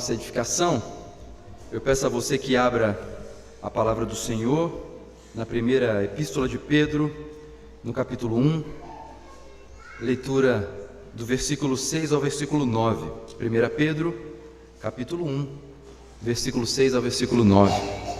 nossa edificação, eu peço a você que abra a palavra do Senhor na primeira epístola de Pedro, no capítulo 1, leitura do versículo 6 ao versículo 9. 1 Pedro, capítulo 1, versículo 6 ao versículo 9.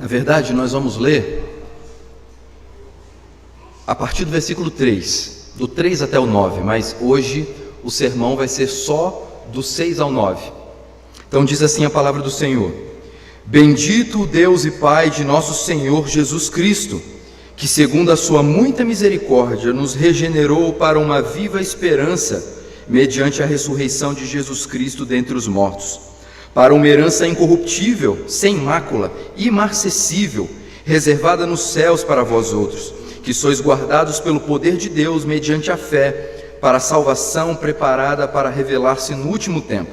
Na verdade, nós vamos ler a partir do versículo 3, do 3 até o 9, mas hoje o sermão vai ser só do 6 ao 9. Então diz assim a palavra do Senhor: Bendito o Deus e Pai de nosso Senhor Jesus Cristo, que segundo a sua muita misericórdia nos regenerou para uma viva esperança, mediante a ressurreição de Jesus Cristo dentre os mortos, para uma herança incorruptível, sem mácula, imarcessível, reservada nos céus para vós outros, que sois guardados pelo poder de Deus mediante a fé, para a salvação preparada para revelar-se no último tempo.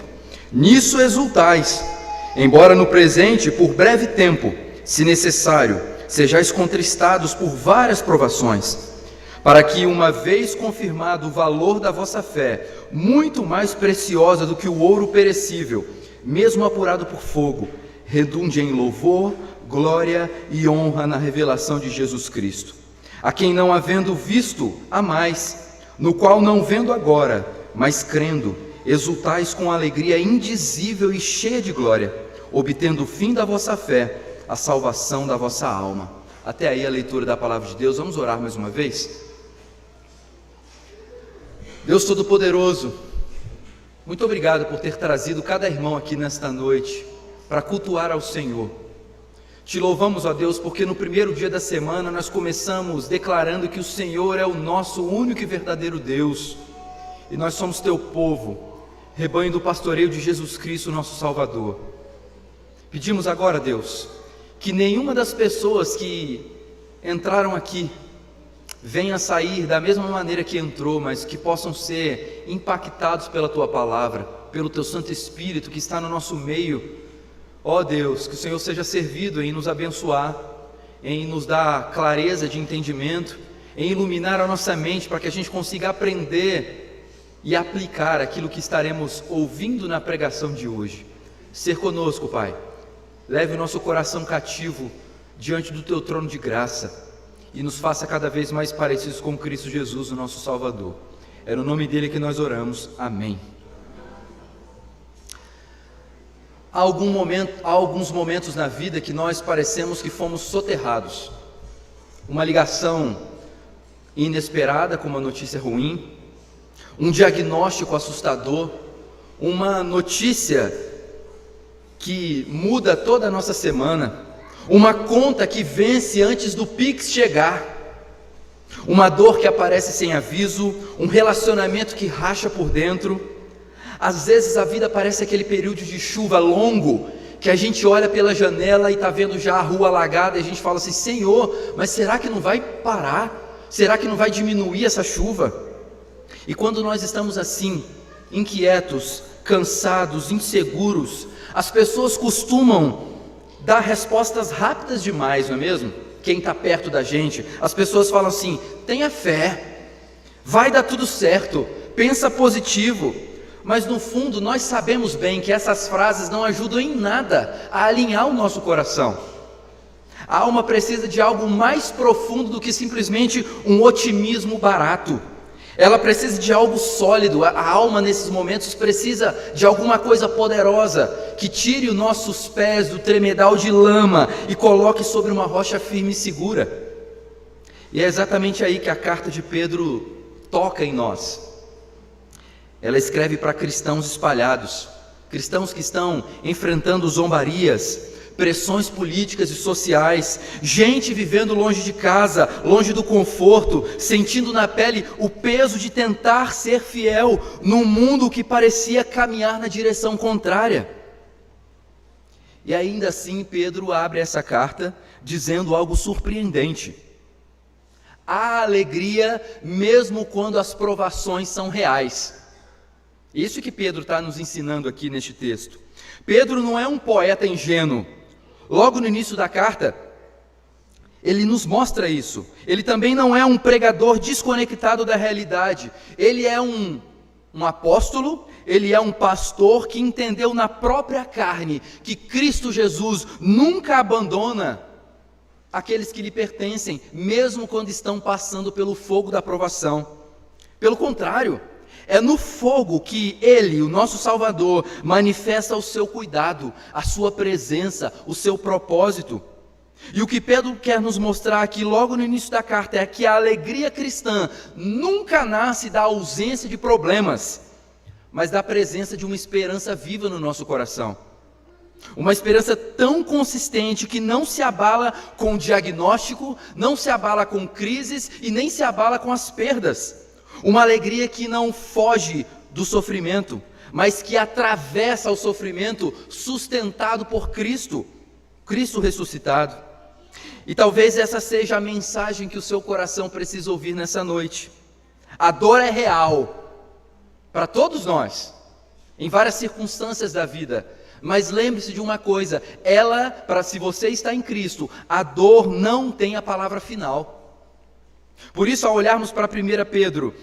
Nisso exultais, embora no presente, por breve tempo, se necessário, sejais contristados por várias provações, para que, uma vez confirmado o valor da vossa fé, muito mais preciosa do que o ouro perecível, mesmo apurado por fogo, redunde em louvor, glória e honra na revelação de Jesus Cristo, a quem não havendo visto, amais, no qual não vendo agora, mas crendo, exultais com alegria indizível e cheia de glória, obtendo o fim da vossa fé, a salvação da vossa alma. Até aí a leitura da palavra de Deus. Vamos orar mais uma vez? Deus Todo-Poderoso, muito obrigado por ter trazido cada irmão aqui nesta noite para cultuar ao Senhor. Te louvamos, ó Deus, porque no primeiro dia da semana nós começamos declarando que o Senhor é o nosso único e verdadeiro Deus, e nós somos teu povo, rebanho do pastoreio de Jesus Cristo, nosso Salvador. Pedimos agora, Deus, que nenhuma das pessoas que entraram aqui venha sair da mesma maneira que entrou, mas que possam ser impactados pela Tua Palavra, pelo Teu Santo Espírito que está no nosso meio. Ó Deus, que o Senhor seja servido em nos abençoar, em nos dar clareza de entendimento, em iluminar a nossa mente para que a gente consiga aprender e aplicar aquilo que estaremos ouvindo na pregação de hoje. Ser conosco, Pai. Leve o nosso coração cativo diante do Teu trono de graça e nos faça cada vez mais parecidos com Cristo Jesus, o nosso Salvador. É no nome dele que nós oramos. Amém. Há alguns momentos na vida que nós parecemos que fomos soterrados. Uma ligação inesperada com uma notícia ruim, um diagnóstico assustador, uma notícia que muda toda a nossa semana, uma conta que vence antes do Pix chegar, uma dor que aparece sem aviso, um relacionamento que racha por dentro. Às vezes a vida parece aquele período de chuva longo, que a gente olha pela janela e está vendo já a rua alagada, e a gente fala assim: Senhor, mas será que não vai parar? Será que não vai diminuir essa chuva? E quando nós estamos assim, inquietos, cansados, inseguros, as pessoas costumam dar respostas rápidas demais, não é mesmo? Quem está perto da gente, as pessoas falam assim: tenha fé, vai dar tudo certo, pensa positivo. Mas no fundo nós sabemos bem que essas frases não ajudam em nada a alinhar o nosso coração. A alma precisa de algo mais profundo do que simplesmente um otimismo barato. Ela precisa de algo sólido. A alma nesses momentos precisa de alguma coisa poderosa que tire os nossos pés do tremedal de lama e coloque sobre uma rocha firme e segura. E é exatamente aí que a carta de Pedro toca em nós. Ela escreve para cristãos espalhados, cristãos que estão enfrentando zombarias, pressões políticas e sociais, gente vivendo longe de casa, longe do conforto, sentindo na pele o peso de tentar ser fiel num mundo que parecia caminhar na direção contrária. E ainda assim Pedro abre essa carta dizendo algo surpreendente: Há alegria mesmo quando as provações são reais. Isso que Pedro está nos ensinando aqui neste texto. Pedro não é um poeta ingênuo. Logo no início da carta, ele nos mostra isso. Ele também não é um pregador desconectado da realidade. Ele é um apóstolo, ele é um pastor que entendeu na própria carne que Cristo Jesus nunca abandona aqueles que lhe pertencem, mesmo quando estão passando pelo fogo da provação. Pelo contrário, é no fogo que Ele, o nosso Salvador, manifesta o seu cuidado, a sua presença, o seu propósito. E o que Pedro quer nos mostrar aqui logo no início da carta é que a alegria cristã nunca nasce da ausência de problemas, mas da presença de uma esperança viva no nosso coração. Uma esperança tão consistente que não se abala com diagnóstico, não se abala com crises e nem se abala com as perdas. Uma alegria que não foge do sofrimento, mas que atravessa o sofrimento sustentado por Cristo, Cristo ressuscitado. E talvez essa seja a mensagem que o seu coração precisa ouvir nessa noite. A dor é real para todos nós, em várias circunstâncias da vida. Mas lembre-se de uma coisa, se você está em Cristo, a dor não tem a palavra final. Por isso, ao olharmos para 1 Pedro,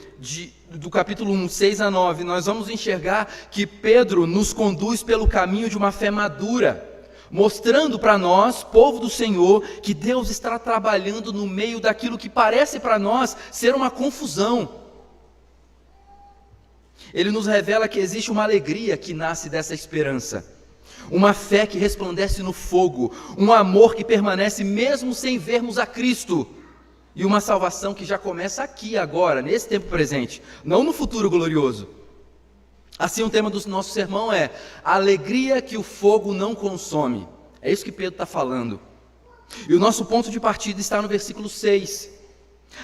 do capítulo 1, 6 a 9, nós vamos enxergar que Pedro nos conduz pelo caminho de uma fé madura, mostrando para nós, povo do Senhor, que Deus está trabalhando no meio daquilo que parece para nós ser uma confusão. Ele nos revela que existe uma alegria que nasce dessa esperança, uma fé que resplandece no fogo, um amor que permanece mesmo sem vermos a Cristo, e uma salvação que já começa aqui, agora, nesse tempo presente, não no futuro glorioso. Assim, o tema do nosso sermão é a alegria que o fogo não consome. É isso que Pedro está falando. E o nosso ponto de partida está no versículo 6.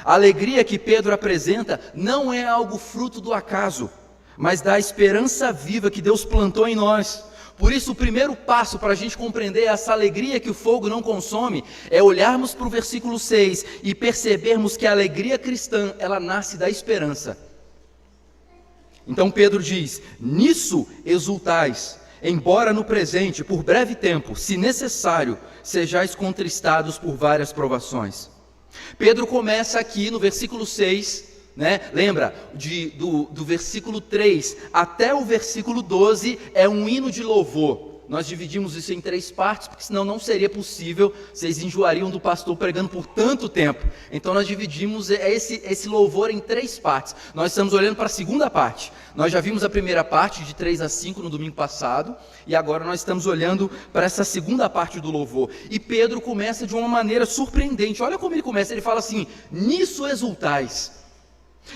A alegria que Pedro apresenta não é algo fruto do acaso, mas da esperança viva que Deus plantou em nós. Por isso, o primeiro passo para a gente compreender essa alegria que o fogo não consome é olharmos para o versículo 6 e percebermos que a alegria cristã, ela nasce da esperança. Então Pedro diz: nisso exultais, embora no presente, por breve tempo, se necessário, sejais contristados por várias provações. Pedro começa aqui no versículo 6, lembra, do versículo 3 até o versículo 12 é um hino de louvor. Nós dividimos isso em 3 partes, porque senão não seria possível, vocês enjoariam do pastor pregando por tanto tempo. Então nós dividimos esse louvor em 3 partes. Nós estamos olhando para a segunda parte. Nós já vimos a primeira parte, de 3 a 5, no domingo passado, e agora nós estamos olhando para essa segunda parte do louvor. E Pedro começa de uma maneira surpreendente. Olha como ele começa, ele fala assim: nisso exultais.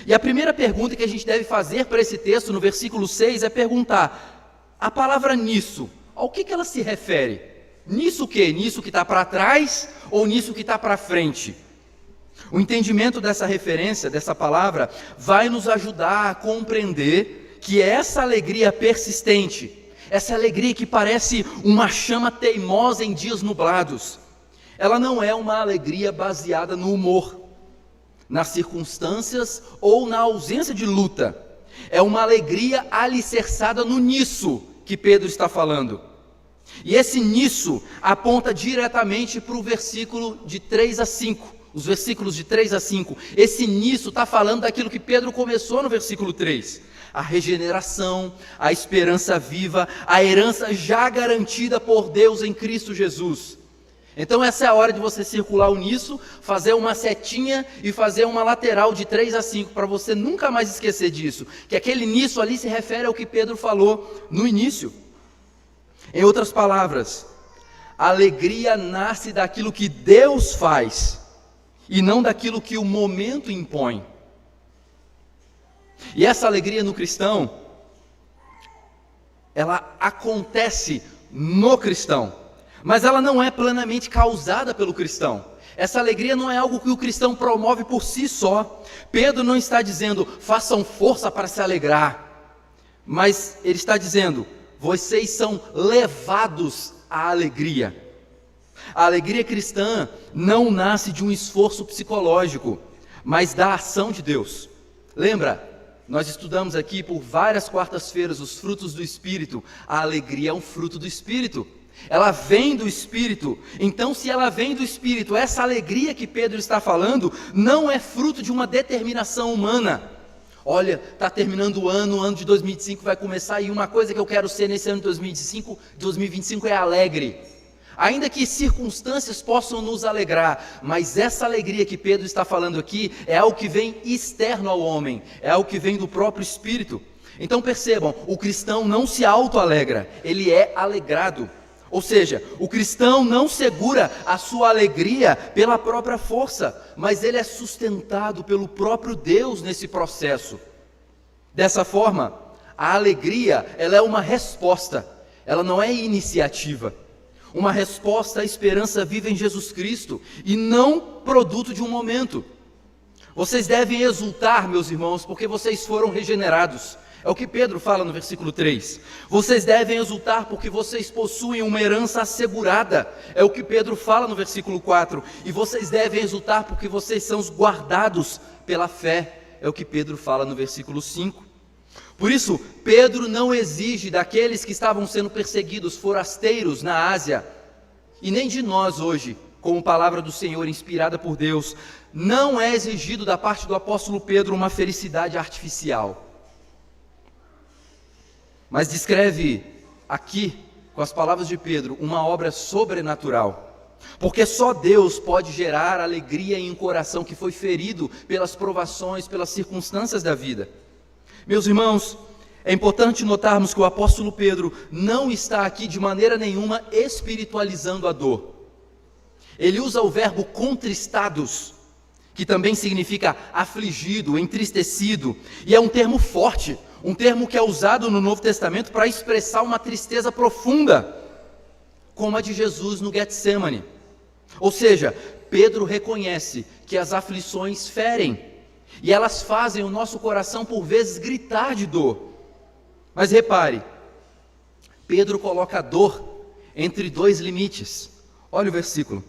E a primeira pergunta que a gente deve fazer para esse texto, no versículo 6, é perguntar: a palavra nisso, ao que ela se refere? Nisso o quê? Nisso que está para trás ou nisso que está para frente? O entendimento dessa referência, dessa palavra, vai nos ajudar a compreender que essa alegria persistente, essa alegria que parece uma chama teimosa em dias nublados, ela não é uma alegria baseada no humor, nas circunstâncias ou na ausência de luta. É uma alegria alicerçada no nisso que Pedro está falando. E esse nisso aponta diretamente para o versículo de 3 a 5, os versículos de 3 a 5. Esse nisso está falando daquilo que Pedro começou no versículo 3. A regeneração, a esperança viva, a herança já garantida por Deus em Cristo Jesus. Então essa é a hora de você circular o nisso, fazer uma setinha e fazer uma lateral de 3 a 5, para você nunca mais esquecer disso. Que aquele nisso ali se refere ao que Pedro falou no início. Em outras palavras, a alegria nasce daquilo que Deus faz, e não daquilo que o momento impõe. E essa alegria no cristão, ela acontece no cristão, mas ela não é plenamente causada pelo cristão. Essa alegria não é algo que o cristão promove por si só. Pedro não está dizendo: façam força para se alegrar, mas ele está dizendo: vocês são levados à alegria. A alegria cristã não nasce de um esforço psicológico, mas da ação de Deus. Lembra? Nós estudamos aqui por várias quartas-feiras os frutos do Espírito. A alegria é um fruto do Espírito. Ela vem do Espírito. Então, se ela vem do Espírito, essa alegria que Pedro está falando não é fruto de uma determinação humana. Olha, está terminando o ano de 2025 vai começar, e uma coisa que eu quero ser nesse ano de 2025 é alegre. Ainda que circunstâncias possam nos alegrar, mas essa alegria que Pedro está falando aqui é algo que vem externo ao homem, é algo que vem do próprio Espírito. Então percebam, o cristão não se auto-alegra, ele é alegrado. Ou seja, o cristão não segura a sua alegria pela própria força, mas ele é sustentado pelo próprio Deus nesse processo. Dessa forma, a alegria, ela é uma resposta, ela não é iniciativa. Uma resposta à esperança viva em Jesus Cristo, e não produto de um momento. Vocês devem exultar, meus irmãos, porque vocês foram regenerados. É o que Pedro fala no versículo 3. Vocês devem exultar porque vocês possuem uma herança assegurada. É o que Pedro fala no versículo 4. E vocês devem exultar porque vocês são guardados pela fé. É o que Pedro fala no versículo 5. Por isso, Pedro não exige daqueles que estavam sendo perseguidos, forasteiros na Ásia, e nem de nós hoje, como palavra do Senhor inspirada por Deus, não é exigido da parte do apóstolo Pedro uma felicidade artificial. Mas descreve aqui, com as palavras de Pedro, uma obra sobrenatural. Porque só Deus pode gerar alegria em um coração que foi ferido pelas provações, pelas circunstâncias da vida. Meus irmãos, é importante notarmos que o apóstolo Pedro não está aqui de maneira nenhuma espiritualizando a dor. Ele usa o verbo contristados, que também significa afligido, entristecido, e é um termo forte, um termo que é usado no Novo Testamento para expressar uma tristeza profunda, como a de Jesus no Getsemane. Ou seja, Pedro reconhece que as aflições ferem, e elas fazem o nosso coração por vezes gritar de dor. Mas repare, Pedro coloca a dor entre dois limites. Olha o versículo.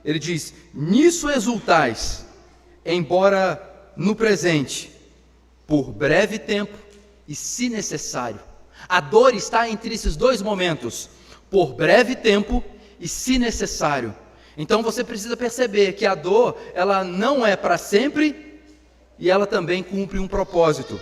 Ele diz: nisso exultais, embora no presente, por breve tempo e se necessário. A dor está entre esses dois momentos, por breve tempo e se necessário. Então você precisa perceber que a dor, ela não é para sempre, e ela também cumpre um propósito.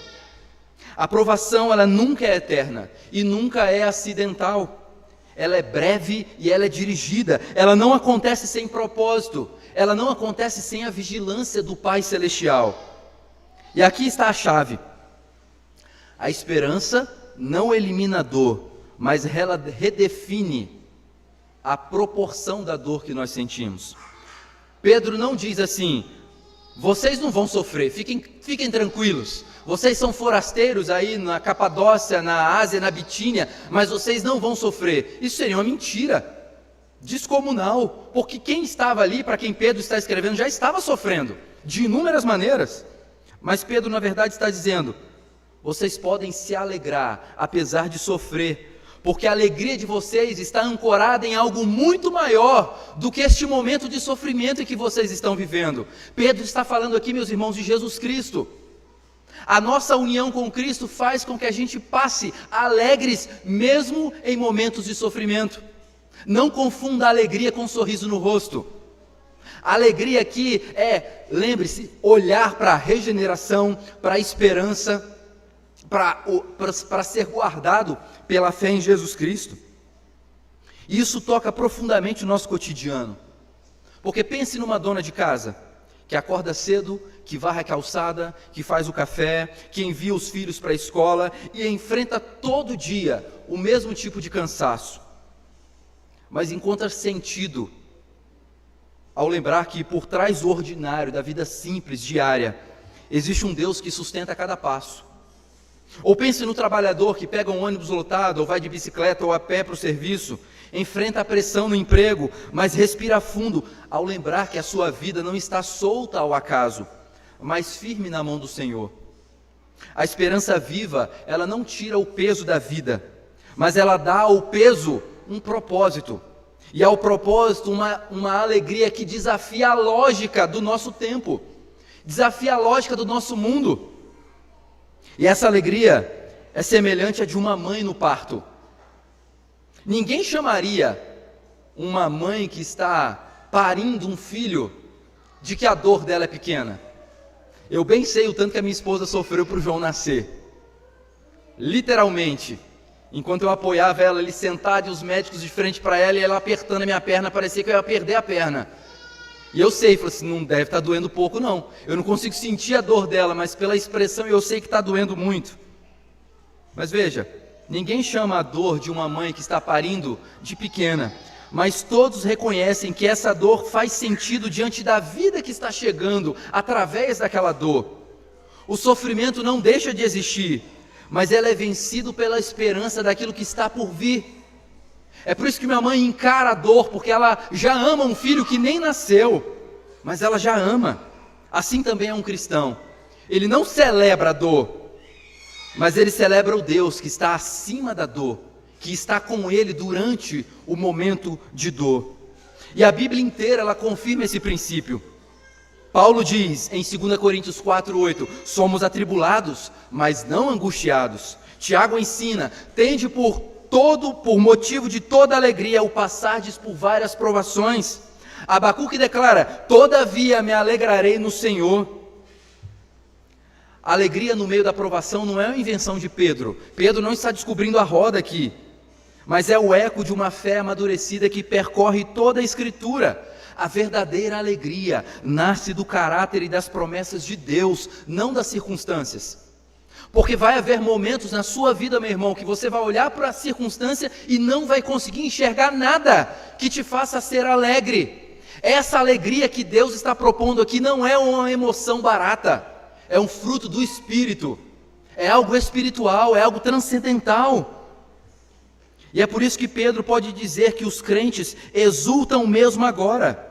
A provação, ela nunca é eterna e nunca é acidental. Ela é breve e ela é dirigida. Ela não acontece sem propósito. Ela não acontece sem a vigilância do Pai Celestial. E aqui está a chave. A esperança não elimina a dor, mas ela redefine a proporção da dor que nós sentimos. Pedro não diz assim: vocês não vão sofrer, fiquem tranquilos. Vocês são forasteiros aí na Capadócia, na Ásia, na Bitínia, mas vocês não vão sofrer. Isso seria uma mentira descomunal, porque quem estava ali, para quem Pedro está escrevendo, já estava sofrendo, de inúmeras maneiras. Mas Pedro, na verdade, está dizendo: vocês podem se alegrar, apesar de sofrer, porque a alegria de vocês está ancorada em algo muito maior do que este momento de sofrimento em que vocês estão vivendo. Pedro está falando aqui, meus irmãos, de Jesus Cristo. A nossa união com Cristo faz com que a gente passe alegres, mesmo em momentos de sofrimento. Não confunda a alegria com um sorriso no rosto. A alegria aqui é, lembre-se, olhar para a regeneração, para a esperança, para ser guardado pela fé em Jesus Cristo. E isso toca profundamente o nosso cotidiano. Porque pense numa dona de casa, que acorda cedo, que varre a calçada, que faz o café, que envia os filhos para a escola e enfrenta todo dia o mesmo tipo de cansaço. Mas encontra sentido ao lembrar que por trás do ordinário, da vida simples, diária, existe um Deus que sustenta cada passo. Ou pense no trabalhador que pega um ônibus lotado, ou vai de bicicleta ou a pé para o serviço, enfrenta a pressão no emprego, mas respira fundo ao lembrar que a sua vida não está solta ao acaso, mas firme na mão do Senhor. A esperança viva, ela não tira o peso da vida, mas ela dá ao peso um propósito. E ao propósito, uma alegria que desafia a lógica do nosso tempo, desafia a lógica do nosso mundo. E essa alegria é semelhante à de uma mãe no parto. Ninguém chamaria uma mãe que está parindo um filho de que a dor dela é pequena. Eu bem sei o tanto que a minha esposa sofreu para o João nascer. Literalmente, enquanto eu apoiava ela ali sentada e os médicos de frente para ela e ela apertando a minha perna, parecia que eu ia perder a perna. E eu sei, falei assim, não deve estar doendo pouco não. Eu não consigo sentir a dor dela, mas pela expressão eu sei que está doendo muito. Mas veja, ninguém chama a dor de uma mãe que está parindo de pequena, mas todos reconhecem que essa dor faz sentido diante da vida que está chegando através daquela dor. O sofrimento não deixa de existir, mas ela é vencido pela esperança daquilo que está por vir. É por isso que minha mãe encara a dor, porque ela já ama um filho que nem nasceu, mas ela já ama. Assim também é um cristão. Ele não celebra a dor, mas ele celebra o Deus que está acima da dor, que está com ele durante o momento de dor. E a Bíblia inteira, ela confirma esse princípio. Paulo diz em 2 Coríntios 4:8, somos atribulados, mas não angustiados. Tiago ensina, tende por motivo de toda alegria o passardes por várias provações. Abacuque declara, todavia me alegrarei no Senhor. A alegria no meio da provação não é uma invenção de Pedro. Pedro não está descobrindo a roda aqui, mas é o eco de uma fé amadurecida que percorre toda a Escritura. A verdadeira alegria nasce do caráter e das promessas de Deus, não das circunstâncias. Porque vai haver momentos na sua vida, meu irmão, que você vai olhar para a circunstância e não vai conseguir enxergar nada que te faça ser alegre. Essa alegria que Deus está propondo aqui não é uma emoção barata, é um fruto do Espírito, é algo espiritual, é algo transcendental. E é por isso que Pedro pode dizer que os crentes exultam mesmo agora.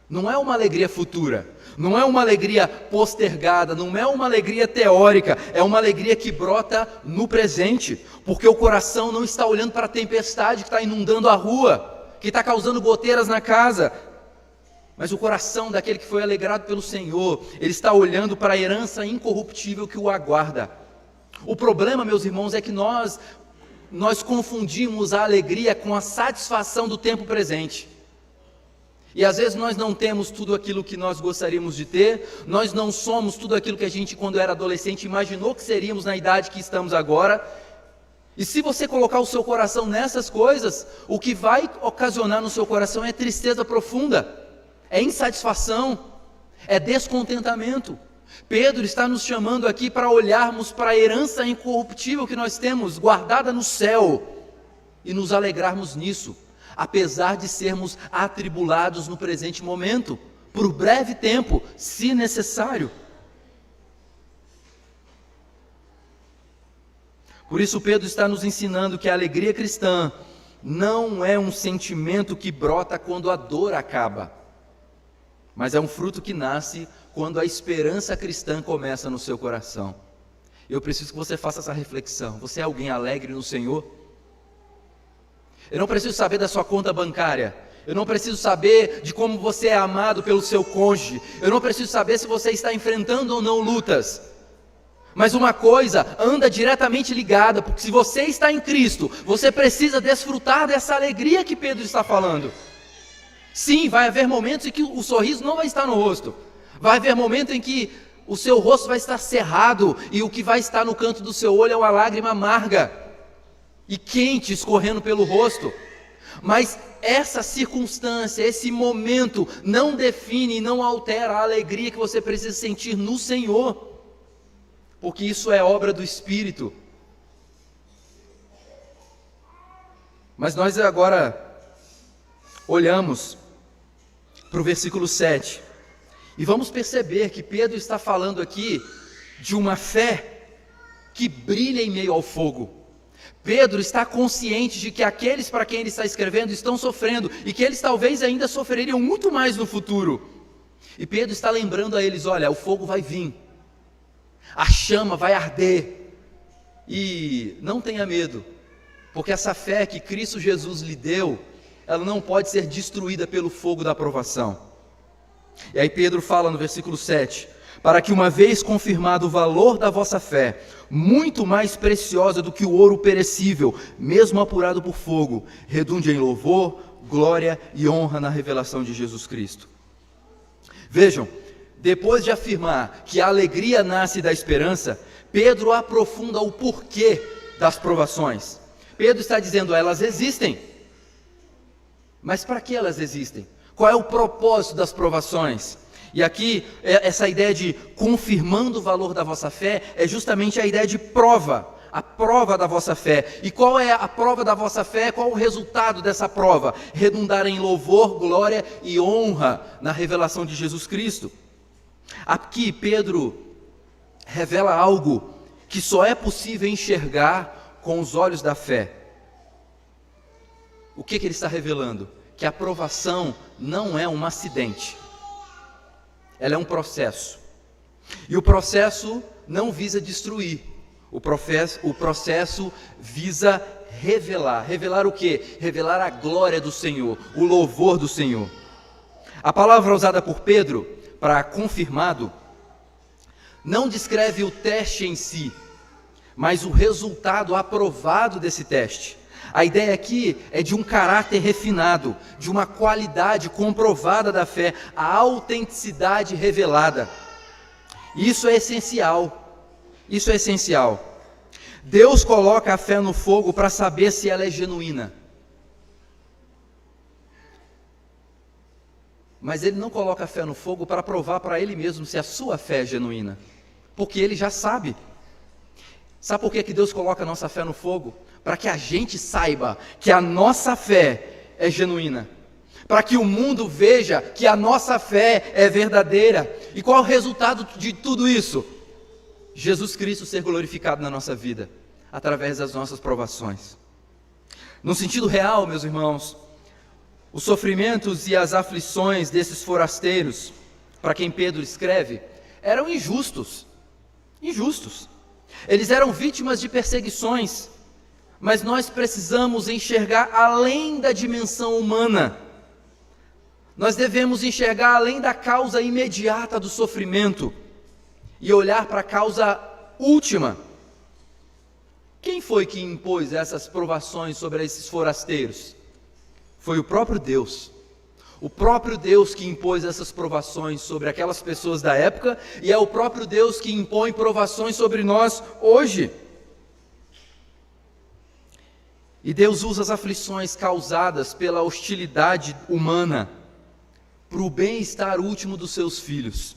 Não é uma alegria futura, não é uma alegria postergada, não é uma alegria teórica, é uma alegria que brota no presente, porque o coração não está olhando para a tempestade que está inundando a rua, que está causando goteiras na casa, mas o coração daquele que foi alegrado pelo Senhor, ele está olhando para a herança incorruptível que o aguarda. O problema, meus irmãos, é que nós confundimos a alegria com a satisfação do tempo presente. E às vezes nós não temos tudo aquilo que nós gostaríamos de ter, nós não somos tudo aquilo que a gente, quando era adolescente, imaginou que seríamos na idade que estamos agora. E se você colocar o seu coração nessas coisas, o que vai ocasionar no seu coração é tristeza profunda, é insatisfação, é descontentamento. Pedro está nos chamando aqui para olharmos para a herança incorruptível que nós temos guardada no céu e nos alegrarmos nisso, apesar de sermos atribulados no presente momento, por breve tempo, se necessário. Por isso Pedro está nos ensinando que a alegria cristã não é um sentimento que brota quando a dor acaba, mas é um fruto que nasce quando a esperança cristã começa no seu coração. Eu preciso que você faça essa reflexão. Você é alguém alegre no Senhor? Eu não preciso saber da sua conta bancária. Eu não preciso saber de como você é amado pelo seu cônjuge. Eu não preciso saber se você está enfrentando ou não lutas. Mas uma coisa anda diretamente ligada, porque se você está em Cristo, você precisa desfrutar dessa alegria que Pedro está falando. Sim, vai haver momentos em que o sorriso não vai estar no rosto. Vai haver momentos em que o seu rosto vai estar cerrado e o que vai estar no canto do seu olho é uma lágrima amarga e quente escorrendo pelo rosto. Mas essa circunstância, esse momento não define e não altera a alegria que você precisa sentir no Senhor, porque isso é obra do Espírito. Mas nós agora olhamos para o versículo 7 e vamos perceber que Pedro está falando aqui de uma fé que brilha em meio ao fogo. Pedro está consciente de que aqueles para quem ele está escrevendo estão sofrendo e que eles talvez ainda sofreriam muito mais no futuro. E Pedro está lembrando a eles, olha, o fogo vai vir, a chama vai arder e não tenha medo, porque essa fé que Cristo Jesus lhe deu ela não pode ser destruída pelo fogo da provação. E aí Pedro fala no versículo 7, para que uma vez confirmado o valor da vossa fé, muito mais preciosa do que o ouro perecível, mesmo apurado por fogo, redunde em louvor, glória e honra na revelação de Jesus Cristo. Vejam, depois de afirmar que a alegria nasce da esperança, Pedro aprofunda o porquê das provações. Pedro está dizendo, elas existem. Mas para que elas existem? Qual é o propósito das provações? E aqui, essa ideia de confirmando o valor da vossa fé, é justamente a ideia de prova, a prova da vossa fé. E qual é a prova da vossa fé? Qual o resultado dessa prova? Redundar em louvor, glória e honra na revelação de Jesus Cristo. Aqui Pedro revela algo que só é possível enxergar com os olhos da fé. O que ele está revelando? Que a provação não é um acidente. Ela é um processo. E o processo não visa destruir. O processo visa revelar. Revelar o quê? Revelar a glória do Senhor, o louvor do Senhor. A palavra usada por Pedro para confirmado não descreve o teste em si, mas o resultado aprovado desse teste. A ideia aqui é de um caráter refinado, de uma qualidade comprovada da fé, a autenticidade revelada. Isso é essencial. Isso é essencial. Deus coloca a fé no fogo para saber se ela é genuína. Mas Ele não coloca a fé no fogo para provar para Ele mesmo se a sua fé é genuína. Porque Ele já sabe. Sabe por que Deus coloca a nossa fé no fogo? Para que a gente saiba que a nossa fé é genuína. Para que o mundo veja que a nossa fé é verdadeira. E qual é o resultado de tudo isso? Jesus Cristo ser glorificado na nossa vida, através das nossas provações. No sentido real, meus irmãos, os sofrimentos e as aflições desses forasteiros, para quem Pedro escreve, eram injustos. Injustos. Eles eram vítimas de perseguições, mas nós precisamos enxergar além da dimensão humana. Nós devemos enxergar além da causa imediata do sofrimento e olhar para a causa última. Quem foi que impôs essas provações sobre esses forasteiros? Foi o próprio Deus. O próprio Deus que impôs essas provações sobre aquelas pessoas da época, e é o próprio Deus que impõe provações sobre nós hoje. E Deus usa as aflições causadas pela hostilidade humana para o bem-estar último dos seus filhos.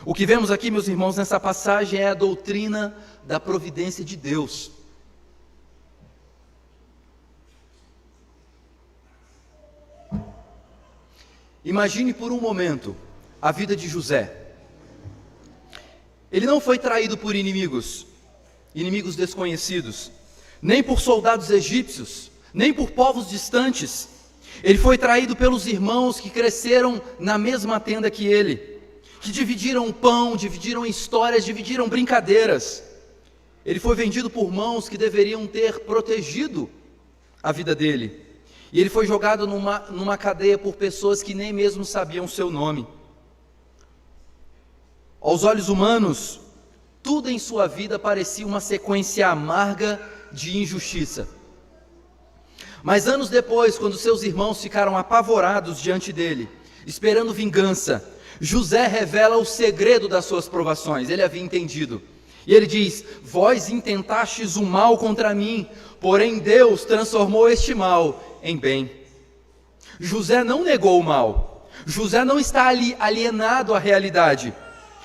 O que vemos aqui, meus irmãos, nessa passagem é a doutrina da providência de Deus. Imagine por um momento a vida de José. Ele não foi traído por inimigos desconhecidos, nem por soldados egípcios, nem por povos distantes. Ele foi traído pelos irmãos que cresceram na mesma tenda que ele, que dividiram o pão, dividiram histórias, dividiram brincadeiras. Ele foi vendido por mãos que deveriam ter protegido a vida dele. E ele foi jogado numa cadeia por pessoas que nem mesmo sabiam o seu nome. Aos olhos humanos, tudo em sua vida parecia uma sequência amarga de injustiça. Mas anos depois, quando seus irmãos ficaram apavorados diante dele, esperando vingança, José revela o segredo das suas provações. Ele havia entendido. E ele diz: vós intentastes o mal contra mim, porém Deus transformou este mal em bem. José não negou o mal. José não está ali alienado à realidade.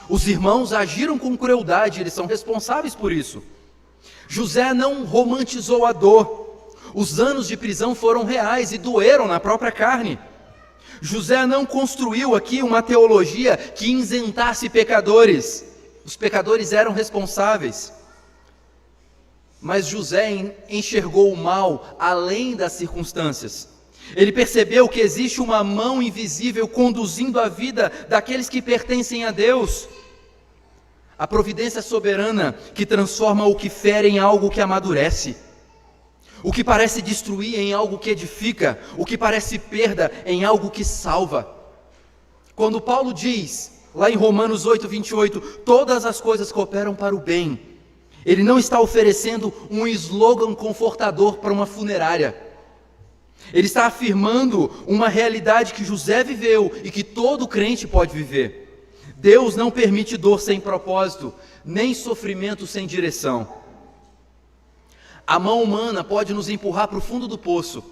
Os irmãos agiram com crueldade, eles são responsáveis por isso. José não romantizou a dor. Os anos de prisão foram reais e doeram na própria carne. José não construiu aqui uma teologia que isentasse pecadores. Os pecadores eram responsáveis. Mas José enxergou o mal além das circunstâncias. Ele percebeu que existe uma mão invisível conduzindo a vida daqueles que pertencem a Deus. A providência soberana que transforma o que fere em algo que amadurece. o que parece destruir em algo que edifica, o que parece perda em algo que salva. Quando Paulo diz, lá em Romanos 8:28, todas as coisas cooperam para o bem, ele não está oferecendo um slogan confortador para uma funerária. Ele está afirmando uma realidade que José viveu e que todo crente pode viver. Deus não permite dor sem propósito, nem sofrimento sem direção. A mão humana pode nos empurrar para o fundo do poço,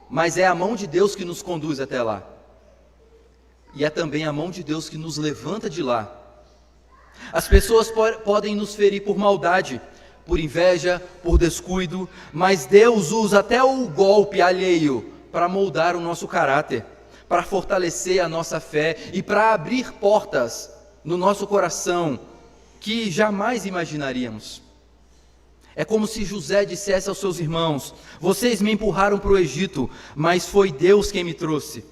mas é a mão de Deus que nos conduz até lá. E é também a mão de Deus que nos levanta de lá. As pessoas podem nos ferir por maldade, por inveja, por descuido, mas Deus usa até o golpe alheio para moldar o nosso caráter, para fortalecer a nossa fé e para abrir portas no nosso coração que jamais imaginaríamos. É como se José dissesse aos seus irmãos: vocês me empurraram para o Egito, mas foi Deus quem me trouxe.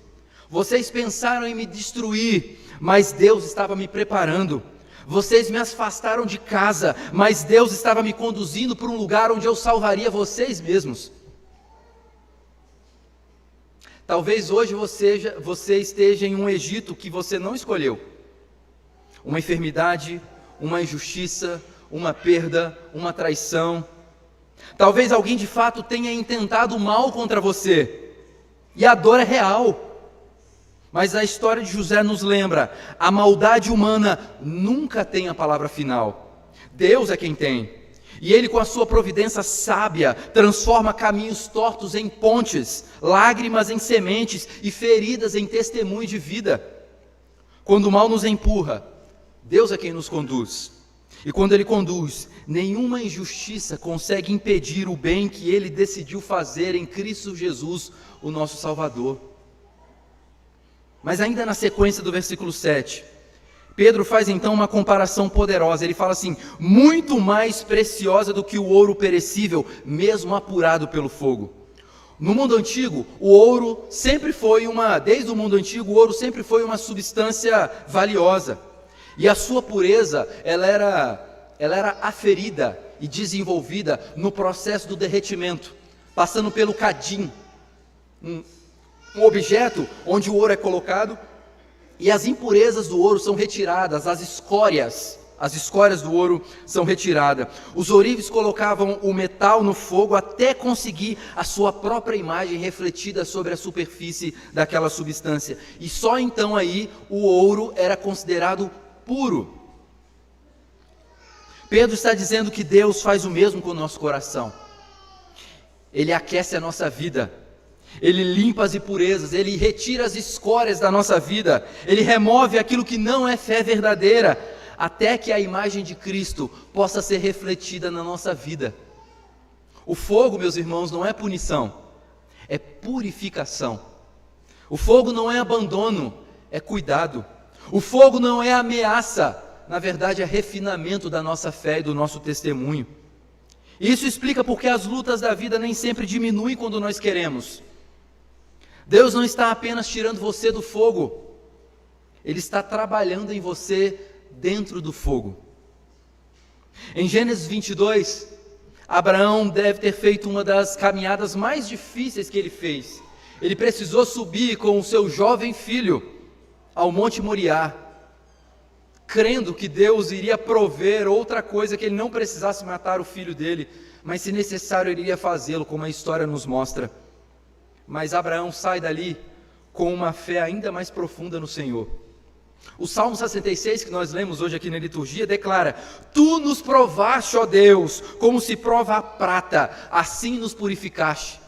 Vocês pensaram em me destruir, mas Deus estava me preparando. Vocês me afastaram de casa, mas Deus estava me conduzindo para um lugar onde eu salvaria vocês mesmos. Talvez hoje você esteja em um Egito que você não escolheu. Uma enfermidade, uma injustiça, uma perda, uma traição. Talvez alguém de fato tenha intentado mal contra você, e a dor é real. Mas a história de José nos lembra, a maldade humana nunca tem a palavra final. Deus é quem tem. E Ele, com a sua providência sábia, transforma caminhos tortos em pontes, lágrimas em sementes e feridas em testemunho de vida. Quando o mal nos empurra, Deus é quem nos conduz. E quando Ele conduz, nenhuma injustiça consegue impedir o bem que Ele decidiu fazer em Cristo Jesus, o nosso Salvador. Mas ainda na sequência do versículo 7, Pedro faz então uma comparação poderosa. Ele fala assim: muito mais preciosa do que o ouro perecível, mesmo apurado pelo fogo. No mundo antigo, o ouro sempre foi desde o mundo antigo, o ouro sempre foi uma substância valiosa. E a sua pureza, ela era aferida e desenvolvida no processo do derretimento, passando pelo cadim, um objeto onde o ouro é colocado e as impurezas do ouro são retiradas, as escórias do ouro são retiradas. Os ourives colocavam o metal no fogo até conseguir a sua própria imagem refletida sobre a superfície daquela substância. E só então aí o ouro era considerado puro. Pedro está dizendo que Deus faz o mesmo com o nosso coração. Ele aquece a nossa vida. Ele limpa as impurezas, Ele retira as escórias da nossa vida, Ele remove aquilo que não é fé verdadeira, até que a imagem de Cristo possa ser refletida na nossa vida. O fogo, meus irmãos, não é punição, é purificação. O fogo não é abandono, é cuidado. O fogo não é ameaça, na verdade é refinamento da nossa fé e do nosso testemunho. Isso explica porque as lutas da vida nem sempre diminuem quando nós queremos. Deus não está apenas tirando você do fogo, Ele está trabalhando em você dentro do fogo. Em Gênesis 22, Abraão deve ter feito uma das caminhadas mais difíceis que ele fez. Ele precisou subir com o seu jovem filho ao Monte Moriá, crendo que Deus iria prover outra coisa, que ele não precisasse matar o filho dele, mas se necessário ele iria fazê-lo, como a história nos mostra. Mas Abraão sai dali com uma fé ainda mais profunda no Senhor. O Salmo 66, que nós lemos hoje aqui na liturgia, declara: Tu nos provaste, ó Deus, como se prova a prata, assim nos purificaste.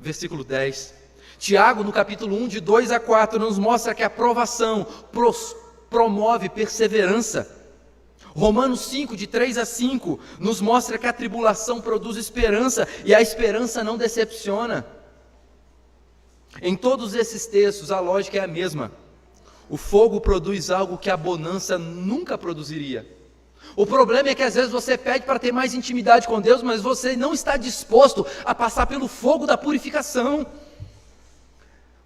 Versículo 10. Tiago, no capítulo 1, de 2 a 4, nos mostra que a provação promove perseverança. Romanos 5, de 3 a 5, nos mostra que a tribulação produz esperança, e a esperança não decepciona. Em todos esses textos, a lógica é a mesma. O fogo produz algo que a bonança nunca produziria. O problema é que às vezes você pede para ter mais intimidade com Deus, mas você não está disposto a passar pelo fogo da purificação.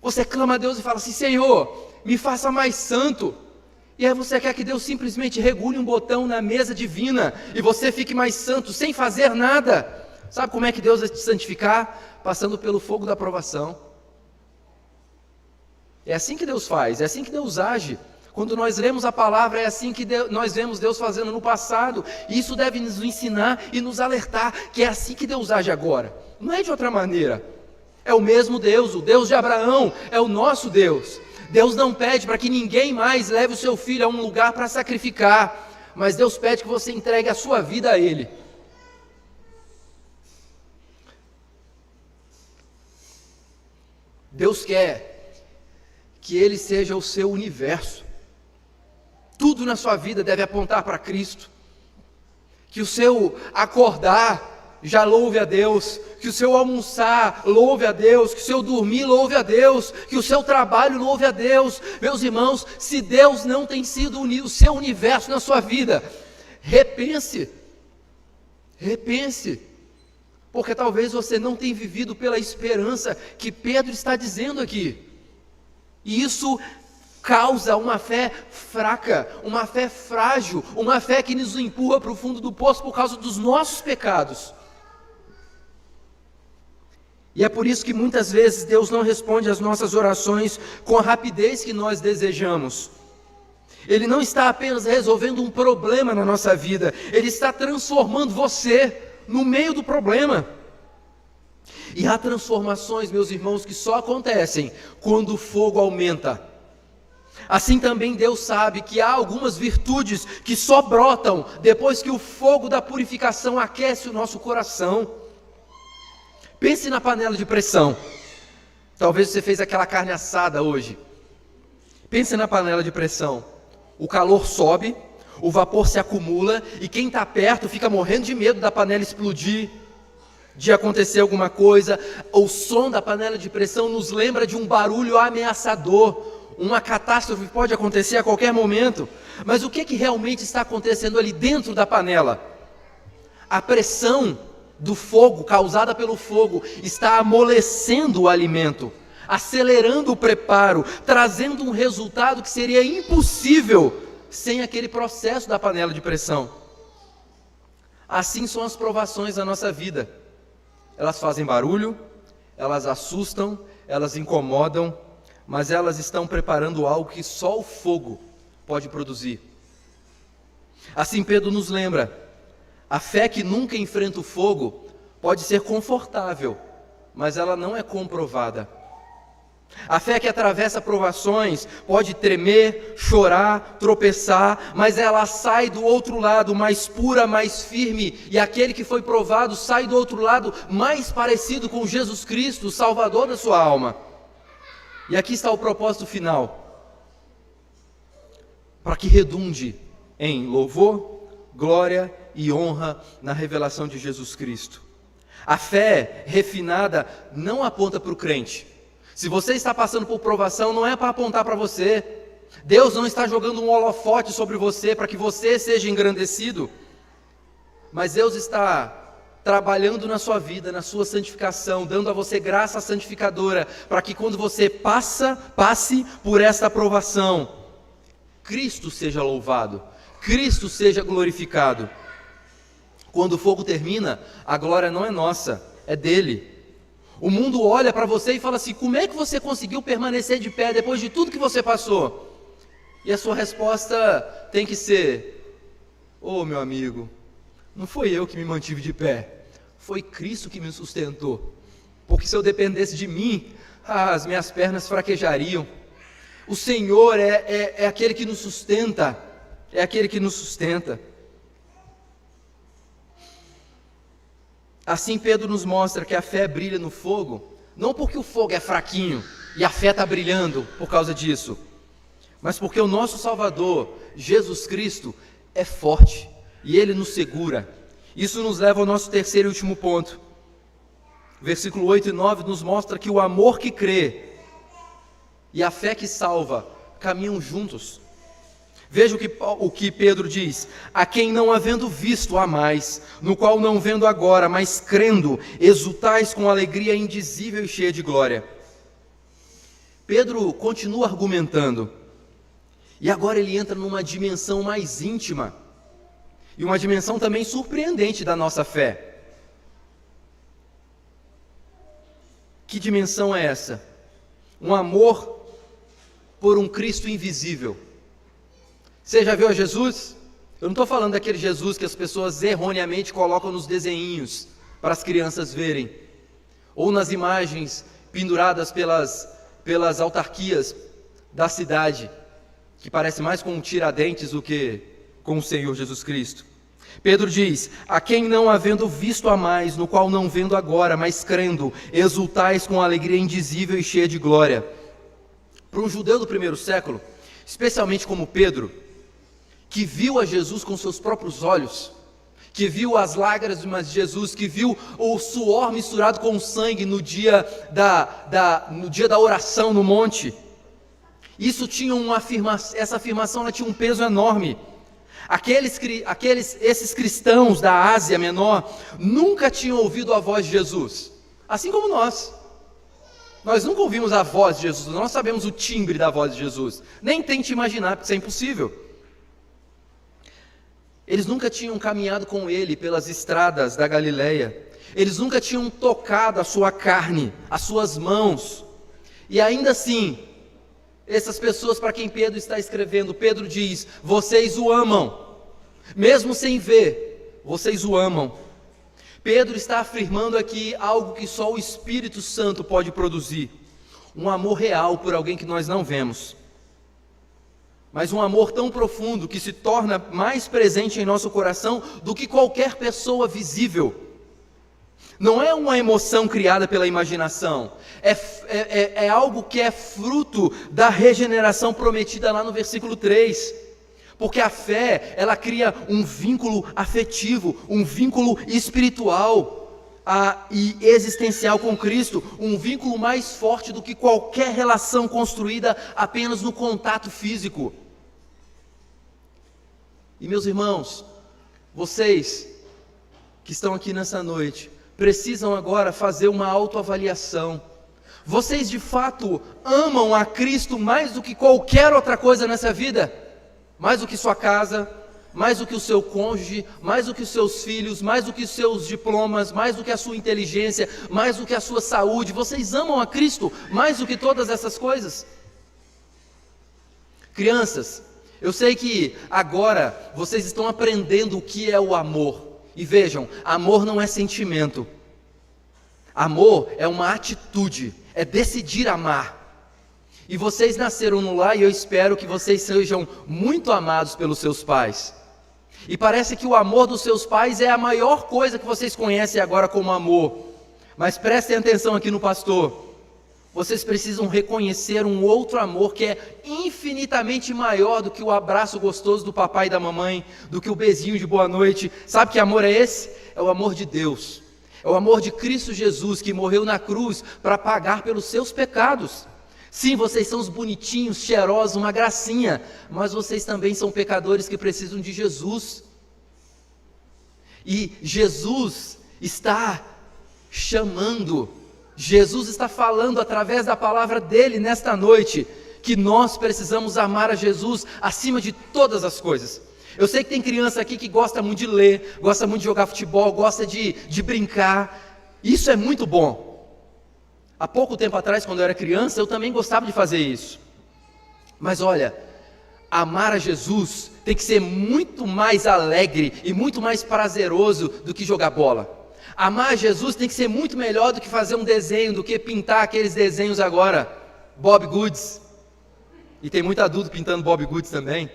Você clama a Deus e fala assim: Senhor, me faça mais santo. E aí você quer que Deus simplesmente regule um botão na mesa divina e você fique mais santo sem fazer nada. Sabe como é que Deus vai te santificar? Passando pelo fogo da provação. É assim que Deus faz, é assim que Deus age. Quando nós lemos a palavra, é assim que nós vemos Deus fazendo no passado. E isso deve nos ensinar e nos alertar que é assim que Deus age agora. Não é de outra maneira. É o mesmo Deus, o Deus de Abraão, é o nosso Deus. Deus não pede para que ninguém mais leve o seu filho a um lugar para sacrificar, mas Deus pede que você entregue a sua vida a Ele. Deus quer que Ele seja o seu universo. Tudo na sua vida deve apontar para Cristo. Que o seu acordar já louve a Deus, que o seu almoçar louve a Deus, que o seu dormir louve a Deus, que o seu trabalho louve a Deus. Meus irmãos, se Deus não tem sido o seu universo na sua vida, repense, porque talvez você não tenha vivido pela esperança que Pedro está dizendo aqui, e isso causa uma fé fraca, uma fé frágil, uma fé que nos empurra para o fundo do poço por causa dos nossos pecados. E é por isso que muitas vezes Deus não responde às nossas orações com a rapidez que nós desejamos. Ele não está apenas resolvendo um problema na nossa vida, Ele está transformando você no meio do problema. E há transformações, meus irmãos, que só acontecem quando o fogo aumenta. Assim também Deus sabe que há algumas virtudes que só brotam depois que o fogo da purificação aquece o nosso coração. Pense na panela de pressão. Talvez você fez aquela carne assada hoje. Pense na panela de pressão. O calor sobe, o vapor se acumula e quem está perto fica morrendo de medo da panela explodir, de acontecer alguma coisa. O som da panela de pressão nos lembra de um barulho ameaçador. Uma catástrofe pode acontecer a qualquer momento. Mas o que realmente está acontecendo ali dentro da panela? A pressão do fogo, causada pelo fogo, está amolecendo o alimento, acelerando o preparo, trazendo um resultado que seria impossível sem aquele processo da panela de pressão. Assim são as provações da nossa vida. Elas fazem barulho, elas assustam, elas incomodam, mas elas estão preparando algo que só o fogo pode produzir. Assim Pedro nos lembra: a fé que nunca enfrenta o fogo pode ser confortável, mas ela não é comprovada. A fé que atravessa provações pode tremer, chorar, tropeçar, mas ela sai do outro lado mais pura, mais firme, e aquele que foi provado sai do outro lado mais parecido com Jesus Cristo, o Salvador da sua alma. E aqui está o propósito final: para que redunde em louvor, glória e honra na revelação de Jesus Cristo. A fé refinada não aponta para o crente. Se você está passando por provação, não é para apontar para você. Deus não está jogando um holofote sobre você para que você seja engrandecido. Mas Deus está trabalhando na sua vida, na sua santificação, dando a você graça santificadora, para que quando você passe por esta provação, Cristo seja louvado, Cristo seja glorificado. Quando o fogo termina, a glória não é nossa, é dele. O mundo olha para você e fala assim: como é que você conseguiu permanecer de pé depois de tudo que você passou? E a sua resposta tem que ser: ô meu amigo, não foi eu que me mantive de pé, foi Cristo que me sustentou. Porque se eu dependesse de mim, as minhas pernas fraquejariam. O Senhor é aquele que nos sustenta, é aquele que nos sustenta. Assim Pedro nos mostra que a fé brilha no fogo, não porque o fogo é fraquinho e a fé está brilhando por causa disso, mas porque o nosso Salvador, Jesus Cristo, é forte e Ele nos segura. Isso nos leva ao nosso terceiro e último ponto. Versículo 8 e 9 nos mostra que o amor que crê e a fé que salva caminham juntos. Veja o que Pedro diz: a quem não havendo visto amais, no qual não vendo agora, mas crendo, exultais com alegria indizível e cheia de glória. Pedro continua argumentando, e agora ele entra numa dimensão mais íntima, e uma dimensão também surpreendente da nossa fé. Que dimensão é essa? Um amor por um Cristo invisível. Você já viu a Jesus? Eu não estou falando daquele Jesus que as pessoas erroneamente colocam nos desenhinhos para as crianças verem, ou nas imagens penduradas pelas autarquias da cidade, que parece mais com um Tiradentes do que com o Senhor Jesus Cristo. Pedro diz: a quem não havendo visto a mais, no qual não vendo agora, mas crendo, exultais com alegria indizível e cheia de glória. Para um judeu do primeiro século, especialmente como Pedro, que viu a Jesus com seus próprios olhos, que viu as lágrimas de Jesus, que viu o suor misturado com o sangue no dia da oração no monte, isso tinha essa afirmação ela tinha um peso enorme. Esses cristãos da Ásia Menor nunca tinham ouvido a voz de Jesus, assim como nós. Nós nunca ouvimos a voz de Jesus, nós sabemos o timbre da voz de Jesus. Nem tente imaginar, porque isso é impossível. Eles nunca tinham caminhado com Ele pelas estradas da Galileia. Eles nunca tinham tocado a sua carne, as suas mãos. E ainda assim, essas pessoas para quem Pedro está escrevendo, Pedro diz: vocês o amam, mesmo sem ver, vocês o amam. Pedro está afirmando aqui algo que só o Espírito Santo pode produzir: um amor real por alguém que nós não vemos, mas um amor tão profundo que se torna mais presente em nosso coração do que qualquer pessoa visível. Não é uma emoção criada pela imaginação, é algo que é fruto da regeneração prometida lá no versículo 3. Porque a fé, ela cria um vínculo afetivo, um vínculo espiritual e existencial com Cristo, um vínculo mais forte do que qualquer relação construída apenas no contato físico. E meus irmãos, vocês que estão aqui nessa noite, precisam agora fazer uma autoavaliação. Vocês de fato amam a Cristo mais do que qualquer outra coisa nessa vida? Mais do que sua casa, mais do que o seu cônjuge, mais do que os seus filhos, mais do que os seus diplomas, mais do que a sua inteligência, mais do que a sua saúde. Vocês amam a Cristo mais do que todas essas coisas? Crianças, eu sei que agora vocês estão aprendendo o que é o amor. E vejam, amor não é sentimento. Amor é uma atitude, é decidir amar. E vocês nasceram no lar e eu espero que vocês sejam muito amados pelos seus pais. E parece que o amor dos seus pais é a maior coisa que vocês conhecem agora como amor. Mas prestem atenção aqui no pastor. Vocês precisam reconhecer um outro amor que é infinitamente maior do que o abraço gostoso do papai e da mamãe, do que o beijinho de boa noite. Sabe que amor é esse? É o amor de Deus. É o amor de Cristo Jesus, que morreu na cruz para pagar pelos seus pecados. Sim, vocês são os bonitinhos, cheirosos, uma gracinha, mas vocês também são pecadores que precisam de Jesus. E Jesus está chamando, Jesus está falando através da palavra dele nesta noite, que nós precisamos amar a Jesus acima de todas as coisas. Eu sei que tem criança aqui que gosta muito de ler, gosta muito de jogar futebol, gosta de brincar, isso é muito bom. Há pouco tempo atrás, quando eu era criança, eu também gostava de fazer isso. Mas olha, amar a Jesus tem que ser muito mais alegre e muito mais prazeroso do que jogar bola. Amar a Jesus tem que ser muito melhor do que fazer um desenho, do que pintar aqueles desenhos agora, Bob Goods. E tem muito adulto pintando Bob Goods também.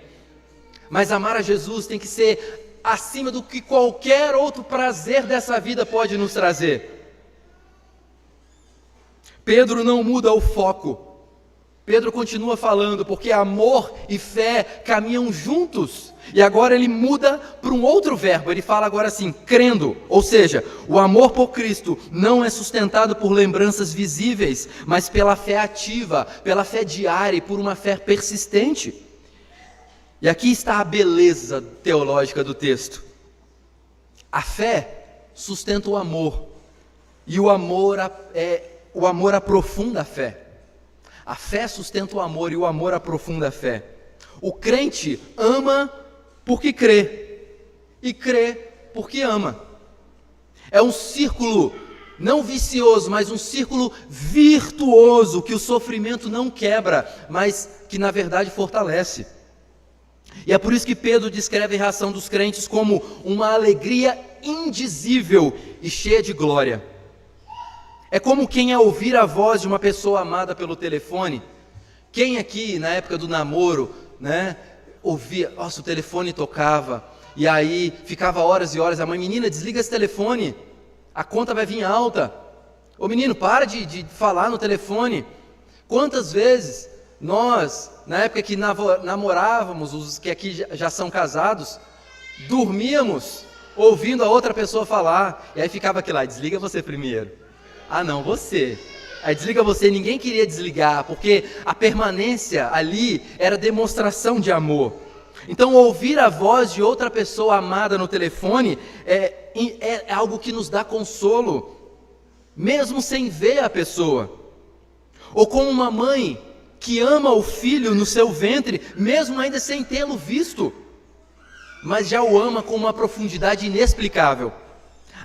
Mas amar a Jesus tem que ser acima do que qualquer outro prazer dessa vida pode nos trazer. Pedro não muda o foco. Pedro continua falando, porque amor e fé caminham juntos. E agora ele muda para um outro verbo. Ele fala agora assim, crendo. Ou seja, o amor por Cristo não é sustentado por lembranças visíveis, mas pela fé ativa, pela fé diária e por uma fé persistente. E aqui está a beleza teológica do texto. A fé sustenta o amor. E o amor aprofunda a fé. A fé sustenta o amor e o amor aprofunda a fé. O crente ama porque crê e crê porque ama. É um círculo não vicioso, mas um círculo virtuoso, que o sofrimento não quebra, mas que na verdade fortalece. E é por isso que Pedro descreve a reação dos crentes como uma alegria indizível e cheia de glória. É como quem ao ouvir a voz de uma pessoa amada pelo telefone, quem aqui na época do namoro, ouvia, nossa, o telefone tocava, e aí ficava horas e horas, a mãe, menina, desliga esse telefone, a conta vai vir alta. Ô menino, para de falar no telefone. Quantas vezes nós, na época que namorávamos, os que aqui já são casados, dormíamos ouvindo a outra pessoa falar, e aí ficava aquilo lá, desliga você primeiro. Ah não, você. Aí desliga você, ninguém queria desligar, porque a permanência ali era demonstração de amor. Então ouvir a voz de outra pessoa amada no telefone é algo que nos dá consolo, mesmo sem ver a pessoa. Ou como uma mãe que ama o filho no seu ventre, mesmo ainda sem tê-lo visto, mas já o ama com uma profundidade inexplicável.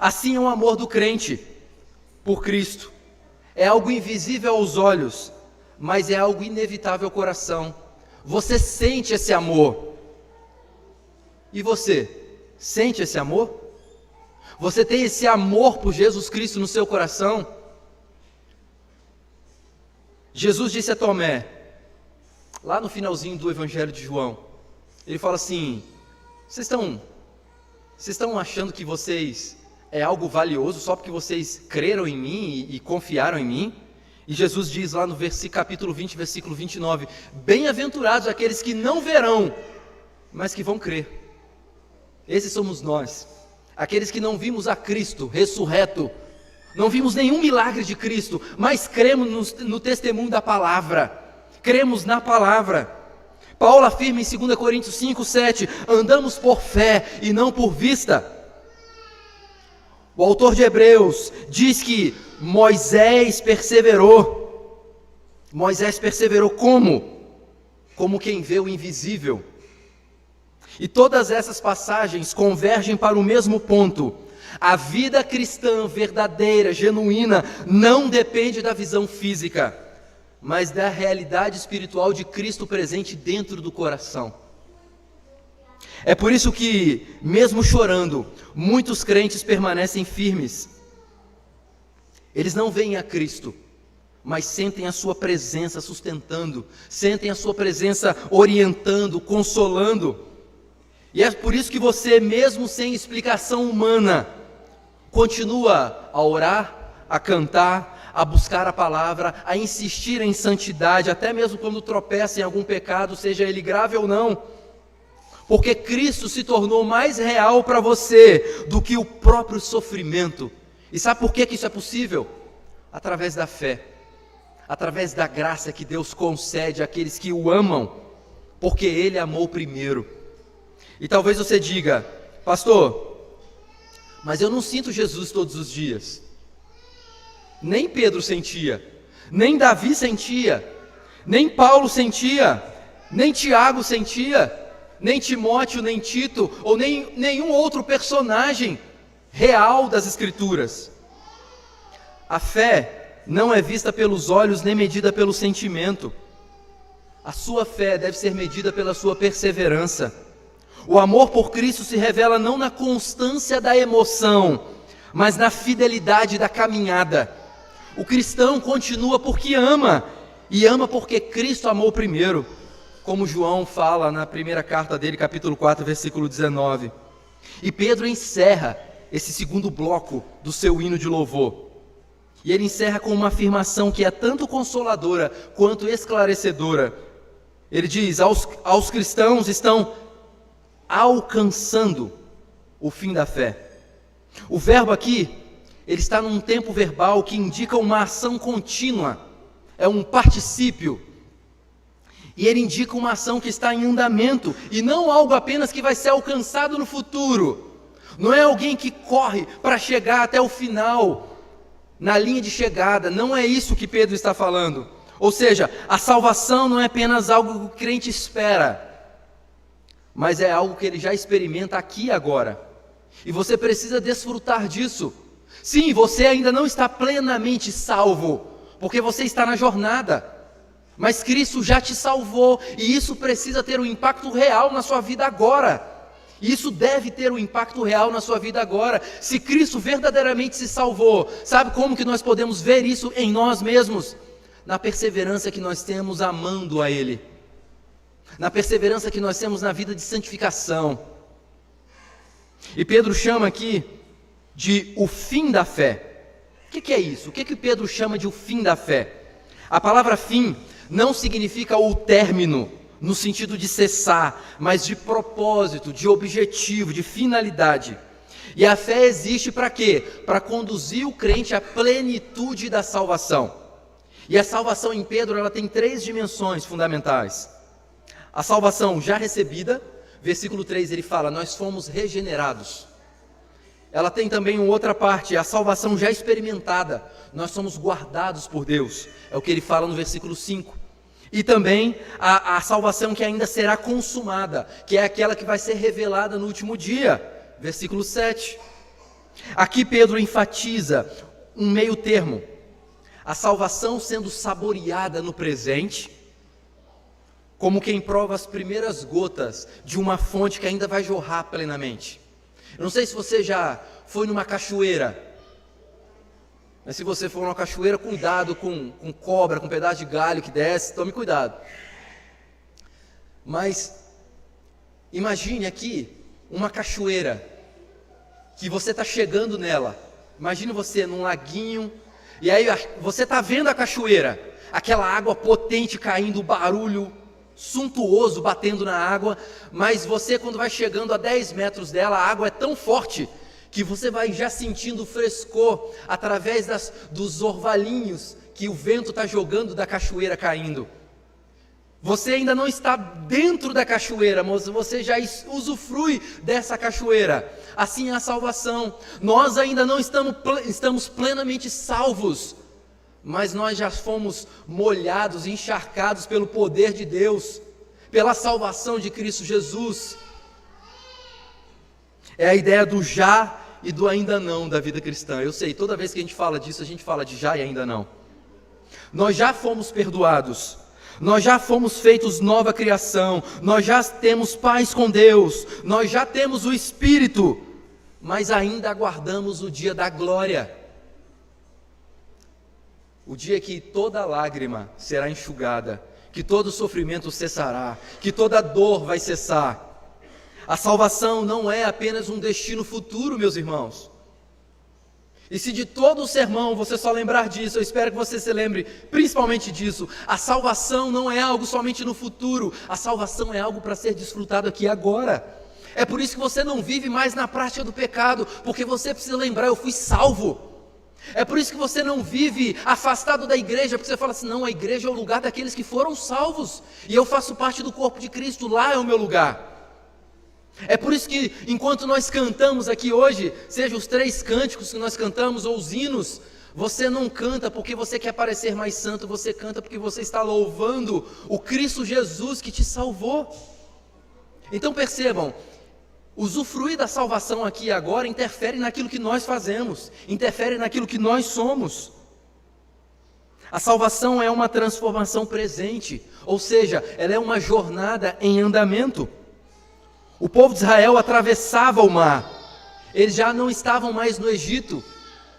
Assim é o amor do crente por Cristo. É algo invisível aos olhos, mas é algo inevitável ao coração. Você sente esse amor. E você, sente esse amor? Você tem esse amor por Jesus Cristo no seu coração? Jesus disse a Tomé, lá no finalzinho do Evangelho de João, ele fala assim, vocês estão achando que vocês é algo valioso só porque vocês creram em mim e confiaram em mim? E Jesus diz lá no capítulo 20, versículo 29, bem-aventurados aqueles que não verão, mas que vão crer. Esses somos nós, aqueles que não vimos a Cristo ressurreto, não vimos nenhum milagre de Cristo, mas cremos no testemunho da palavra, cremos na palavra. Paulo afirma em 2 Coríntios 5, 7, andamos por fé e não por vista. O autor de Hebreus diz que Moisés perseverou. Moisés perseverou como? Como quem vê o invisível. E todas essas passagens convergem para o mesmo ponto. A vida cristã verdadeira, genuína, não depende da visão física, mas da realidade espiritual de Cristo presente dentro do coração. É por isso que, mesmo chorando, muitos crentes permanecem firmes. Eles não veem a Cristo, mas sentem a sua presença sustentando, sentem a sua presença orientando, consolando. E é por isso que você, mesmo sem explicação humana, continua a orar, a cantar, a buscar a palavra, a insistir em santidade, até mesmo quando tropeça em algum pecado, seja ele grave ou não. Porque Cristo se tornou mais real para você do que o próprio sofrimento. E sabe por que isso é possível? Através da fé, através da graça que Deus concede àqueles que o amam, porque Ele amou primeiro. E talvez você diga, pastor, mas eu não sinto Jesus todos os dias. Nem Pedro sentia, nem Davi sentia, nem Paulo sentia, nem Tiago sentia, nem Timóteo, nem Tito, ou nenhum outro personagem real das Escrituras. A fé não é vista pelos olhos nem medida pelo sentimento. A sua fé deve ser medida pela sua perseverança. O amor por Cristo se revela não na constância da emoção, mas na fidelidade da caminhada. O cristão continua porque ama, e ama porque Cristo amou primeiro, como João fala na primeira carta dele, capítulo 4, versículo 19. E Pedro encerra esse segundo bloco do seu hino de louvor. E ele encerra com uma afirmação que é tanto consoladora quanto esclarecedora. Ele diz, aos cristãos estão alcançando o fim da fé. O verbo aqui, ele está num tempo verbal que indica uma ação contínua, é um particípio, e ele indica uma ação que está em andamento, e não algo apenas que vai ser alcançado no futuro. Não é alguém que corre para chegar até o final, na linha de chegada, não é isso que Pedro está falando. Ou seja, a salvação não é apenas algo que o crente espera, mas é algo que ele já experimenta aqui e agora. E você precisa desfrutar disso. Sim, você ainda não está plenamente salvo, porque você está na jornada, mas Cristo já te salvou, e isso precisa ter um impacto real na sua vida agora. Isso deve ter um impacto real na sua vida agora. Se Cristo verdadeiramente se salvou, sabe como que nós podemos ver isso em nós mesmos? Na perseverança que nós temos amando a Ele, na perseverança que nós temos na vida de santificação. E Pedro chama aqui de o fim da fé. O que é isso? O que Pedro chama de o fim da fé? A palavra fim não significa o término, no sentido de cessar, mas de propósito, de objetivo, de finalidade. E a fé existe para quê? Para conduzir o crente à plenitude da salvação. E a salvação em Pedro, ela tem 3 dimensões fundamentais. A salvação já recebida, versículo 3 ele fala, nós fomos regenerados. Ela tem também uma outra parte, a salvação já experimentada, nós somos guardados por Deus, é o que ele fala no versículo 5. E também a salvação que ainda será consumada, que é aquela que vai ser revelada no último dia, versículo 7. Aqui Pedro enfatiza um meio termo, a salvação sendo saboreada no presente, como quem prova as primeiras gotas de uma fonte que ainda vai jorrar plenamente. Eu não sei se você já foi numa cachoeira, mas se você for numa cachoeira, cuidado com cobra, com pedaço de galho que desce, tome cuidado. Mas imagine aqui uma cachoeira, que você está chegando nela, imagine você num laguinho, e aí você está vendo a cachoeira, aquela água potente caindo, o barulho suntuoso batendo na água, mas você quando vai chegando a 10 metros dela, a água é tão forte, que você vai já sentindo o frescor, através dos orvalhinhos, que o vento está jogando da cachoeira caindo. Você ainda não está dentro da cachoeira, mas você já usufrui dessa cachoeira. Assim é a salvação. Nós ainda não estamos plenamente salvos, mas nós já fomos molhados, encharcados pelo poder de Deus, pela salvação de Cristo Jesus. É a ideia do já e do ainda não da vida cristã. Eu sei, toda vez que a gente fala disso, a gente fala de já e ainda não. Nós já fomos perdoados, nós já fomos feitos nova criação, nós já temos paz com Deus, nós já temos o Espírito, mas ainda aguardamos o dia da glória. O dia que toda lágrima será enxugada, que todo sofrimento cessará, que toda dor vai cessar. A salvação não é apenas um destino futuro, meus irmãos. E se de todo o sermão você só lembrar disso, eu espero que você se lembre principalmente disso. A salvação não é algo somente no futuro, a salvação é algo para ser desfrutado aqui agora. É por isso que você não vive mais na prática do pecado, porque você precisa lembrar, eu fui salvo. É por isso que você não vive afastado da igreja, porque você fala assim, não, a igreja é o lugar daqueles que foram salvos, e eu faço parte do corpo de Cristo, lá é o meu lugar. É por isso que enquanto nós cantamos aqui hoje, seja os 3 cânticos que nós cantamos, ou os hinos, você não canta porque você quer parecer mais santo, você canta porque você está louvando o Cristo Jesus que te salvou. Então percebam, usufruir da salvação aqui e agora interfere naquilo que nós fazemos, interfere naquilo que nós somos. A salvação é uma transformação presente, ou seja, ela é uma jornada em andamento. O povo de Israel atravessava o mar, eles já não estavam mais no Egito,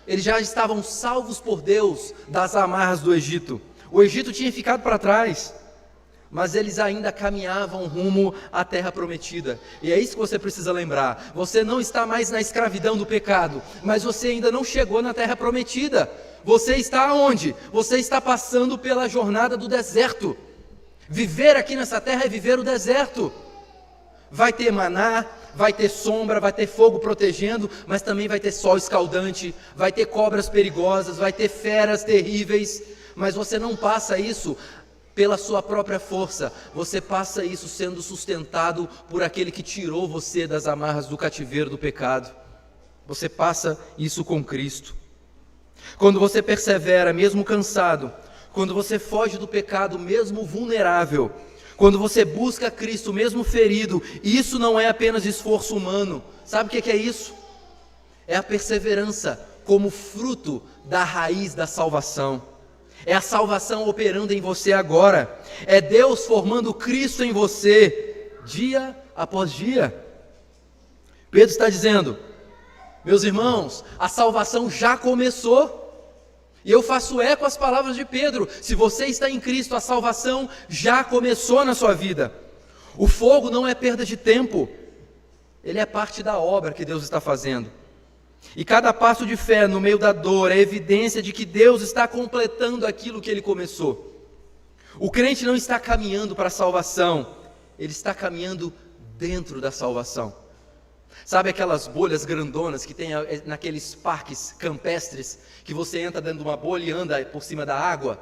eles já estavam salvos por Deus das amarras do Egito. O Egito tinha ficado para trás, mas eles ainda caminhavam rumo à terra prometida. E é isso que você precisa lembrar, você não está mais na escravidão do pecado, mas você ainda não chegou na terra prometida. Você está onde? Você está passando pela jornada do deserto. Viver aqui nessa terra é viver o deserto. Vai ter maná, vai ter sombra, vai ter fogo protegendo, mas também vai ter sol escaldante, vai ter cobras perigosas, vai ter feras terríveis, mas você não passa isso pela sua própria força, você passa isso sendo sustentado por aquele que tirou você das amarras do cativeiro do pecado. Você passa isso com Cristo. Quando você persevera, mesmo cansado, quando você foge do pecado, mesmo vulnerável, quando você busca Cristo, mesmo ferido, isso não é apenas esforço humano. Sabe o que é isso? É a perseverança como fruto da raiz da salvação. É a salvação operando em você agora. É Deus formando Cristo em você, dia após dia. Pedro está dizendo: meus irmãos, a salvação já começou. E eu faço eco às palavras de Pedro: se você está em Cristo, a salvação já começou na sua vida. O fogo não é perda de tempo, ele é parte da obra que Deus está fazendo. E cada passo de fé no meio da dor é evidência de que Deus está completando aquilo que Ele começou. O crente não está caminhando para a salvação, ele está caminhando dentro da salvação. Sabe aquelas bolhas grandonas que tem naqueles parques campestres, que você entra dentro de uma bolha e anda por cima da água?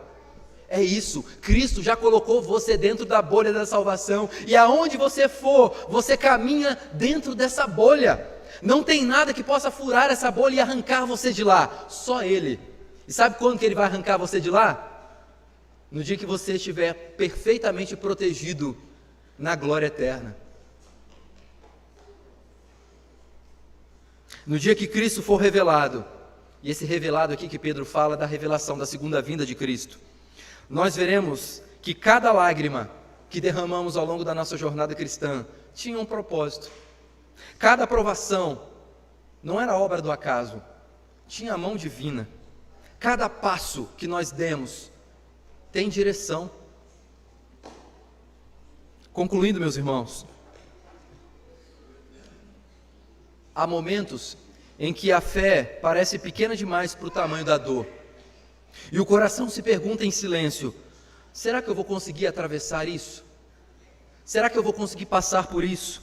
É isso, Cristo já colocou você dentro da bolha da salvação, e aonde você for, você caminha dentro dessa bolha. Não tem nada que possa furar essa bolha e arrancar você de lá, só Ele. E sabe quando que Ele vai arrancar você de lá? No dia que você estiver perfeitamente protegido na glória eterna. No dia que Cristo for revelado, e esse revelado aqui que Pedro fala da revelação da segunda vinda de Cristo, nós veremos que cada lágrima que derramamos ao longo da nossa jornada cristã tinha um propósito. Cada aprovação não era obra do acaso, tinha a mão divina. Cada passo que nós demos tem direção. Concluindo, meus irmãos, há momentos em que a fé parece pequena demais para o tamanho da dor. E o coração se pergunta em silêncio: será que eu vou conseguir atravessar isso? Será que eu vou conseguir passar por isso?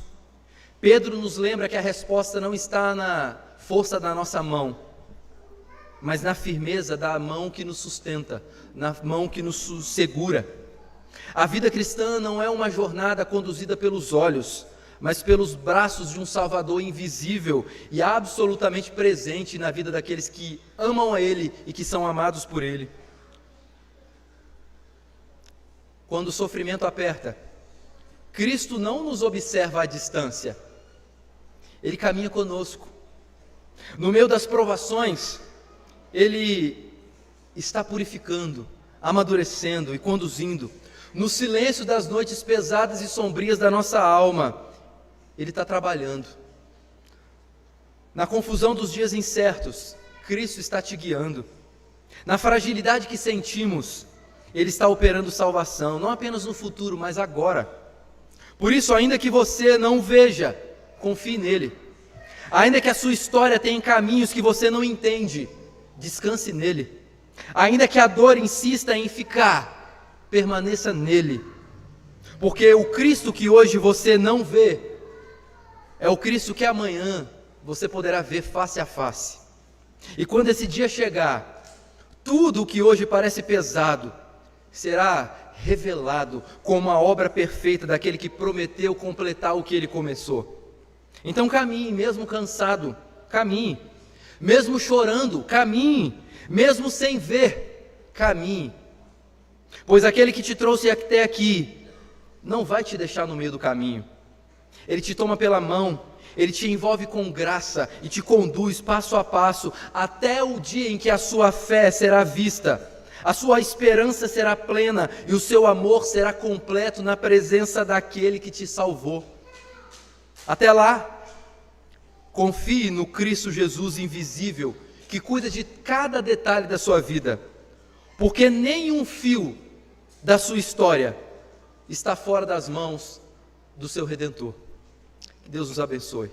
Pedro nos lembra que a resposta não está na força da nossa mão, mas na firmeza da mão que nos sustenta, na mão que nos segura. A vida cristã não é uma jornada conduzida pelos olhos, mas pelos braços de um Salvador invisível e absolutamente presente na vida daqueles que amam a Ele e que são amados por Ele. Quando o sofrimento aperta, Cristo não nos observa à distância, Ele caminha conosco. No meio das provações, Ele está purificando, amadurecendo e conduzindo. No silêncio das noites pesadas e sombrias da nossa alma, Ele está trabalhando. Na confusão dos dias incertos, Cristo está te guiando. Na fragilidade que sentimos, Ele está operando salvação, não apenas no futuro, mas agora. Por isso, ainda que você não veja, confie nele. Ainda que a sua história tenha caminhos que você não entende, descanse nele. Ainda que a dor insista em ficar, permaneça nele. Porque o Cristo que hoje você não vê, é o Cristo que amanhã você poderá ver face a face. E quando esse dia chegar, tudo o que hoje parece pesado será revelado como a obra perfeita daquele que prometeu completar o que ele começou. Então caminhe, mesmo cansado, caminhe. Mesmo chorando, caminhe. Mesmo sem ver, caminhe. Pois aquele que te trouxe até aqui não vai te deixar no meio do caminho. Ele te toma pela mão, Ele te envolve com graça e te conduz passo a passo até o dia em que a sua fé será vista, a sua esperança será plena e o seu amor será completo na presença daquele que te salvou. Até lá, confie no Cristo Jesus invisível, que cuida de cada detalhe da sua vida, porque nenhum fio da sua história está fora das mãos do seu Redentor. Que Deus nos abençoe.